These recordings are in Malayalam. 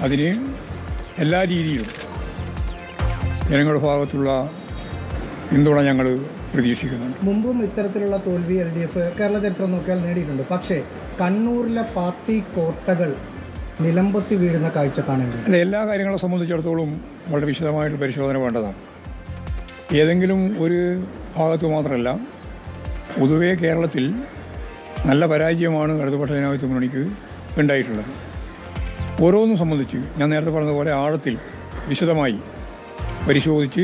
അതിന് എല്ലാ രീതിയിലും ജനങ്ങളുടെ ഭാഗത്തുള്ള പിന്തുണ ഞങ്ങൾ പ്രതീക്ഷിക്കുന്നുണ്ട്. മുമ്പും ഇത്തരത്തിലുള്ള തോൽവി LDF കേരള ചരിത്രം നോക്കിയാൽ നേടിയിട്ടുണ്ട്. പക്ഷേ കണ്ണൂരിലെ പാർട്ടി കോട്ടകൾ നിലമ്പത്തി വീഴുന്ന കാഴ്ച കാണേണ്ടത്. അല്ല, എല്ലാ കാര്യങ്ങളെ സംബന്ധിച്ചിടത്തോളം വളരെ വിശദമായിട്ട് പരിശോധന വേണ്ടതാണ്. ഏതെങ്കിലും ഒരു ഭാഗത്ത് മാത്രമല്ല, പൊതുവേ കേരളത്തിൽ നല്ല പരാജയമാണ് ഇടതുപക്ഷ ജനാധിപത്യ മുന്നണിക്ക് ഉണ്ടായിട്ടുള്ളത്. ഓരോന്നും സംബന്ധിച്ച് ഞാൻ നേരത്തെ പറഞ്ഞതുപോലെ ആഴത്തിൽ വിശദമായി പരിശോധിച്ച്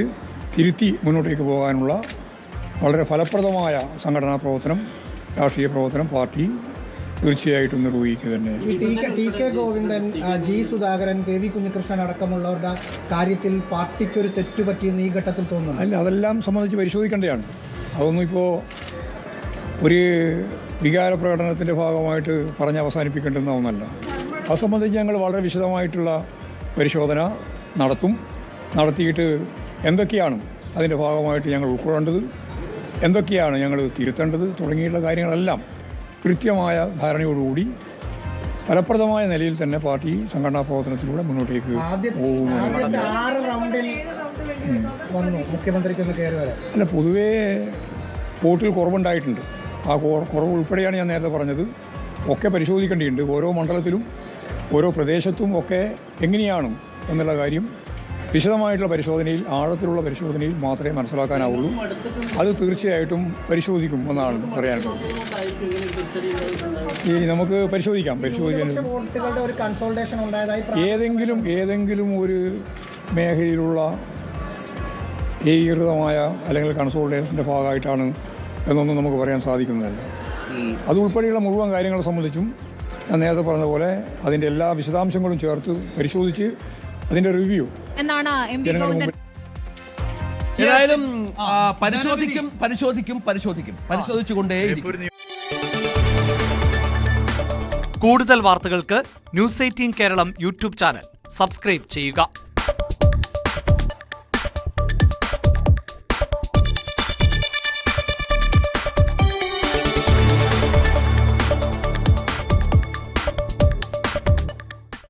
തിരുത്തി മുന്നോട്ടേക്ക് പോകാനുള്ള വളരെ ഫലപ്രദമായ സംഘടനാ പ്രവർത്തനം, രാഷ്ട്രീയ പ്രവർത്തനം പാർട്ടി തീർച്ചയായിട്ടും നിർവഹിക്കുക തന്നെ. T K. Govindan, G. Sudhakaran, KV Kunhikrishnan അടക്കമുള്ളവരുടെ കാര്യത്തിൽ പാർട്ടിക്കൊരു തെറ്റുപറ്റിയെന്ന് ഈ ഘട്ടത്തിൽ തോന്നുന്നു. അല്ല, അതെല്ലാം സംബന്ധിച്ച് പരിശോധിക്കേണ്ടതാണ്. അതൊന്നും ഇപ്പോൾ ഒരു വികാര പ്രകടനത്തിൻ്റെ ഭാഗമായിട്ട് പറഞ്ഞ് അവസാനിപ്പിക്കേണ്ടുന്ന ഒന്നല്ല. അത് സംബന്ധിച്ച് ഞങ്ങൾ വളരെ വിശദമായിട്ടുള്ള പരിശോധന നടത്തിയിട്ട് എന്തൊക്കെയാണ് അതിൻ്റെ ഭാഗമായിട്ട് ഞങ്ങൾ ഉൾക്കൊള്ളേണ്ടത്, എന്തൊക്കെയാണ് ഞങ്ങൾ തിരുത്തേണ്ടത് തുടങ്ങിയിട്ടുള്ള കാര്യങ്ങളെല്ലാം കൃത്യമായ ധാരണയോടുകൂടി ഫലപ്രദമായ നിലയിൽ തന്നെ പാർട്ടി സംഘടനാ പ്രവർത്തനത്തിലൂടെ മുന്നോട്ടേക്ക് അല്ല, പൊതുവേ വോട്ടിൽ കുറവുണ്ടായിട്ടുണ്ട്. ആ കുറവ് ഉൾപ്പെടെയാണ് ഞാൻ നേരത്തെ പറഞ്ഞത്. ഒക്കെ പരിശോധിക്കേണ്ടിയുണ്ട്. ഓരോ മണ്ഡലത്തിലും ഓരോ പ്രദേശത്തും ഒക്കെ എങ്ങനെയാണ് എന്നുള്ള കാര്യം വിശദമായിട്ടുള്ള പരിശോധനയിൽ, ആഴത്തിലുള്ള പരിശോധനയിൽ മാത്രമേ മനസ്സിലാക്കാനാവുള്ളൂ. അത് തീർച്ചയായിട്ടും പരിശോധിക്കും എന്നാണ് പറയാനുള്ളത്. നമുക്ക് പരിശോധിക്കാൻ ഏതെങ്കിലും ഒരു മേഖലയിലുള്ള ഏകീകൃതമായ അല്ലെങ്കിൽ കൺസോളിഡേഷൻ്റെ ഭാഗമായിട്ടാണ് എന്നൊന്നും നമുക്ക് പറയാൻ സാധിക്കുന്നതല്ല. അതുൾപ്പെടെയുള്ള മുഴുവൻ കാര്യങ്ങളെ സംബന്ധിച്ചും ഞാൻ നേരത്തെ പറഞ്ഞതുപോലെ അതിൻ്റെ എല്ലാ വിശദാംശങ്ങളും ചേർത്ത് പരിശോധിച്ച് അതിൻ്റെ റിവ്യൂ എന്നാണ് ഏതായാലും പരിശോധിച്ചുകൊണ്ടേയിരിക്കും. കൂടുതൽ വാർത്തകൾക്ക് News 18 കേരളം യൂട്യൂബ് ചാനൽ സബ്സ്ക്രൈബ് ചെയ്യുക.